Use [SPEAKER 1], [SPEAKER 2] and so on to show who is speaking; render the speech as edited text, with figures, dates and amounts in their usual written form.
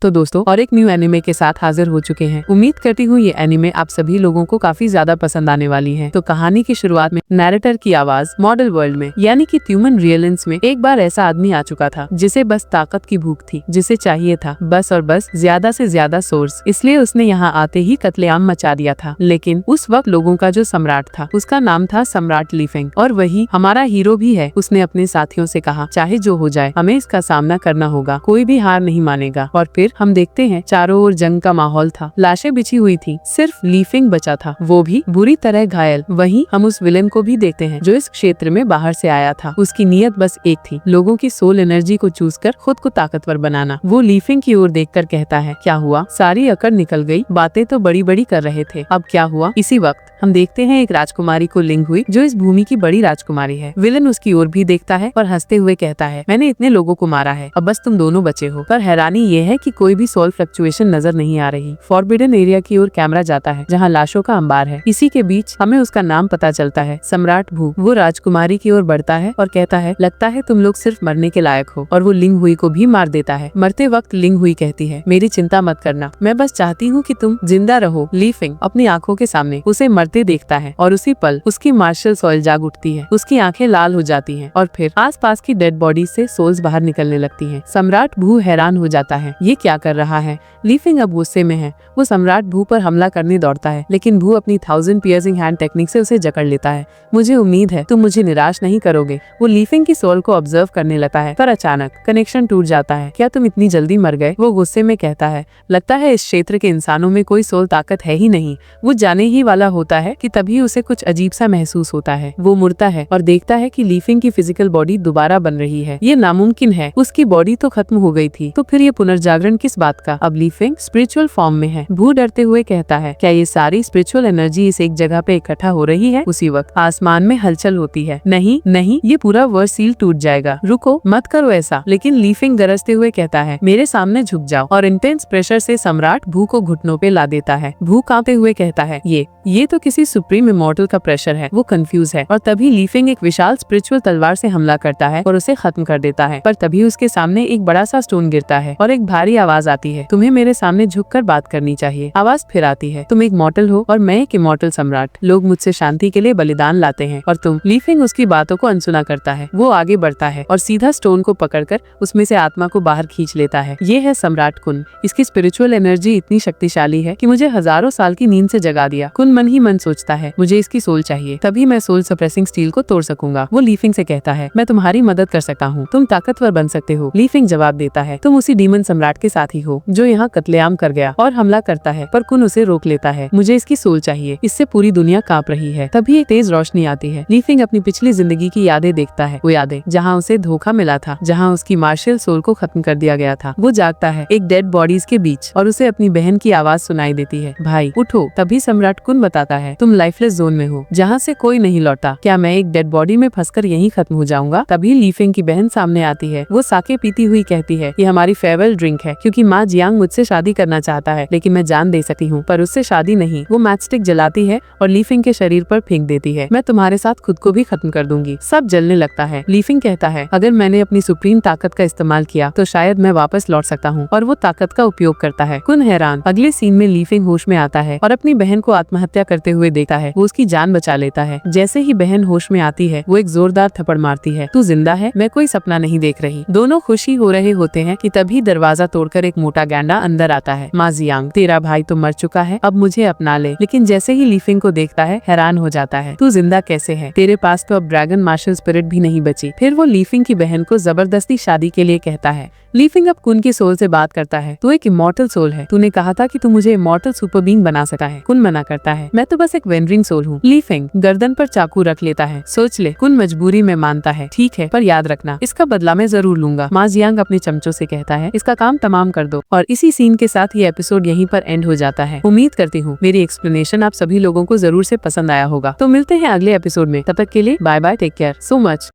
[SPEAKER 1] तो दोस्तों और एक न्यू एनिमे के साथ हाजिर हो चुके हैं। उम्मीद करती हूँ ये एनिमे आप सभी लोगों को काफी ज्यादा पसंद आने वाली है। तो कहानी की शुरुआत में नैरेटर की आवाज मॉडल वर्ल्ड में यानी कि ह्यूमन रियलेंस में एक बार ऐसा आदमी आ चुका था जिसे बस ताकत की भूख थी, जिसे चाहिए था बस और बस ज्यादा से ज्यादा सोर्स। इसलिए उसने यहाँ आते ही कत्लेआम मचा दिया था। लेकिन उस वक्त लोगों का जो सम्राट था उसका नाम था सम्राट ली फेंग, और वही हमारा हीरो भी है। उसने अपने साथियों से कहा चाहे जो हो जाए हमें इसका सामना करना होगा, कोई भी हार नहीं मानेगा। और फिर हम देखते हैं चारों ओर जंग का माहौल था, लाशें बिछी हुई थी, सिर्फ ली फेंग बचा था, वो भी बुरी तरह घायल। वहीं हम उस विलेन को भी देखते हैं जो इस क्षेत्र में बाहर से आया था। उसकी नीयत बस एक थी, लोगों की सोल एनर्जी को चूस कर खुद को ताकतवर बनाना। वो ली फेंग की ओर देखकर कहता है क्या हुआ? सारी अकड़ निकल गई, बातें तो बड़ी बड़ी कर रहे थे, अब क्या हुआ? इसी वक्त हम देखते हैं एक राजकुमारी को लिंक हुई जो इस भूमि की बड़ी राजकुमारी है। विलेन उसकी ओर भी देखता है और हंसते हुए कहता है मैंने इतने लोगों को मारा है, अब बस तुम दोनों बचे हो। पर हैरानी ये है कि कोई भी सोल फ्लक्चुएशन नजर नहीं आ रही। फॉरबिडन एरिया की ओर कैमरा जाता है जहाँ लाशों का अंबार है। इसी के बीच हमें उसका नाम पता चलता है, सम्राट भू। वो राजकुमारी की ओर बढ़ता है और कहता है लगता है तुम लोग सिर्फ मरने के लायक हो, और वो लिंग हुई को भी मार देता है। मरते वक्त लिंग हुई कहती है मेरी चिंता मत करना, मैं बस चाहती हूँ कि तुम जिंदा रहो। ली फेंग अपनी आंखों के सामने उसे मरते देखता है और उसी पल उसकी मार्शल सॉइल जाग उठती है, उसकी आंखें लाल हो जाती हैं और फिर आसपास की डेड बॉडी से सोल्स बाहर निकलने लगती हैं। सम्राट भू हैरान हो जाता है, ये क्या कर रहा है? ली फेंग अब गुस्से में है। वो सम्राट भू पर हमला करने दौड़ता है, लेकिन भू अपनी 1000 पियर्सिंग हैंड टेक्निक से उसे जकड़ लेता है। मुझे उम्मीद है तुम मुझे निराश नहीं करोगे। वो ली फेंग की सोल को ऑब्जर्व करने लगता है, पर अचानक कनेक्शन टूट जाता है। क्या तुम इतनी जल्दी मर गए? वो गुस्से में कहता है लगता है इस क्षेत्र के इंसानों में कोई सोल ताकत है ही नहीं। वो जाने ही वाला होता है कि तभी उसे कुछ अजीब सा महसूस होता है। वो मुड़ता है और देखता है कि ली फेंग की फिजिकल बॉडी दोबारा बन रही है। ये नामुमकिन है, उसकी बॉडी तो खत्म हो गई थी, तो फिर ये पुनर्जागरण किस बात का? अब ली फेंग स्पिरिचुअल फॉर्म में है। भू डरते हुए कहता है क्या ये सारी स्पिरिचुअल एनर्जी इस एक जगह पे इकट्ठा हो रही है? उसी वक्त आसमान में हलचल होती है। नहीं नहीं, ये पूरा वर्ल्ड सील टूट जाएगा, रुको मत करो ऐसा। लेकिन ली फेंग गरजते हुए कहता है मेरे सामने झुक जाओ, और इंटेंस प्रेशर से सम्राट भू को घुटनों पे ला देता है। भू कांपते हुए कहता है ये तो किसी सुप्रीम इमॉर्टल का प्रेशर है। वो कंफ्यूज है और तभी ली फेंग एक विशाल स्पिरिचुअल तलवार से हमला करता है और उसे खत्म कर देता है। पर तभी उसके सामने एक बड़ा सा स्टोन गिरता है और एक भारी आवाज आती है तुम्हें मेरे सामने झुककर बात करनी चाहिए। आवाज फिर आती है तुम एक मॉर्टल हो और मैं एक इमॉर्टल सम्राट, लोग मुझसे शांति के लिए बलिदान लाते हैं और तुम। ली फेंग उसकी बातों को अनसुना करता है। वो आगे बढ़ता है और सीधा स्टोन को पकड़कर उसमें से आत्मा को बाहर खींच लेता है। ये है सम्राट कुन। इसकी स्पिरिचुअल एनर्जी इतनी शक्तिशाली है कि मुझे हजारों साल की नींद से जगा दिया। कुन मन ही मन सोचता है मुझे इसकी सोल चाहिए, तभी मैं सोल सप्रेसिंग स्टील को तोड़ सकूंगा। वो ली फेंग से कहता है मैं तुम्हारी मदद कर सकता हूँ, तुम ताकतवर बन सकते हो। ली फेंग जवाब देता है तुम उसी डीमन सम्राट के साथ ही हो जो यहाँ कत्लेआम कर गया, और हमला करता है। पर कुन उसे रोक लेता है मुझे इसकी सोल चाहिए, इससे पूरी दुनिया कांप रही है। तभी एक तेज रोशनी आती है। ली फेंग अपनी पिछली जिंदगी की यादें देखता है, वो यादें जहाँ उसे धोखा मिला था, जहाँ उसकी मार्शल सोल को खत्म कर दिया गया था। वो जागता है एक डेड बॉडीज के बीच और उसे अपनी बहन की आवाज सुनाई देती है भाई उठो। तभी सम्राट कुन बताता है तुम लाइफलेस जोन में हो जहाँ से कोई नहीं लौटा, क्या मैं एक डेड बॉडी में फंसकर यहीं खत्म हो जाऊंगा? तभी ली फेंग की बहन सामने आती है। वो साके पीती हुई कहती है ये हमारी फेयरवेल ड्रिंक है, क्योंकि माँ जियांग मुझसे शादी करना चाहता है, लेकिन मैं जान दे सकती हूँ पर उससे शादी नहीं। वो मैच स्टिक जलाती है और ली फेंग के शरीर पर फेंक देती है मैं तुम्हारे साथ खुद को भी खत्म कर दूंगी। सब जलने लगता है। ली फेंग कहता है अगर मैंने अपनी सुप्रीम ताकत का इस्तेमाल किया तो शायद मैं वापस लौट सकता हूँ, और वो ताकत का उपयोग करता है। कुन हैरान। अगले सीन में ली फेंग होश में आता है और अपनी बहन को आत्महत्या करते हुए देखता है। वो उसकी जान बचा लेता है। जैसे ही बहन होश में आती है वो एक जोरदार थप्पड़ मारती है तू जिंदा है, मैं कोई सपना नहीं देख रही। दोनों खुशी हो रहे होते हैं कि तभी दरवाजा तोड़कर एक मोटा गैंडा अंदर आता है। माँ जियांग तेरा भाई तो मर चुका है, अब मुझे अपना ले। लेकिन जैसे ही ली फेंग को देखता है हैरान हो जाता है तू जिंदा कैसे है? तेरे पास तो अब ड्रैगन मार्शल स्पिरिट भी नहीं बची। फिर वो ली फेंग की बहन को जबरदस्ती शादी के लिए कहता है। ली फेंग अब कुन की सोल से बात करता है तू एक इमॉर्टल सोल है, तूने कहा था कि तू मुझे इमॉर्टल सुपर बीइंग बना सकता है। कुन मना करता है मैं तो बस एक वेंडरिंग सोल हूँ। ली फेंग गर्दन पर चाकू रख लेता है। सोच ले। कुन मजबूरी में मानता है ठीक है, पर याद रखना इसका बदला मैं जरूर लूंगा। माँ जियांग अपने चमचों से कहता है इसका काम तमाम कर दो। और इसी सीन के साथ ये एपिसोड यहीं पर एंड हो जाता है। उम्मीद करती हूँ मेरी एक्सप्लेनेशन आप सभी लोगों को जरूर से पसंद आया होगा। तो मिलते हैं अगले एपिसोड में, तब तक के लिए bye bye, take care so much.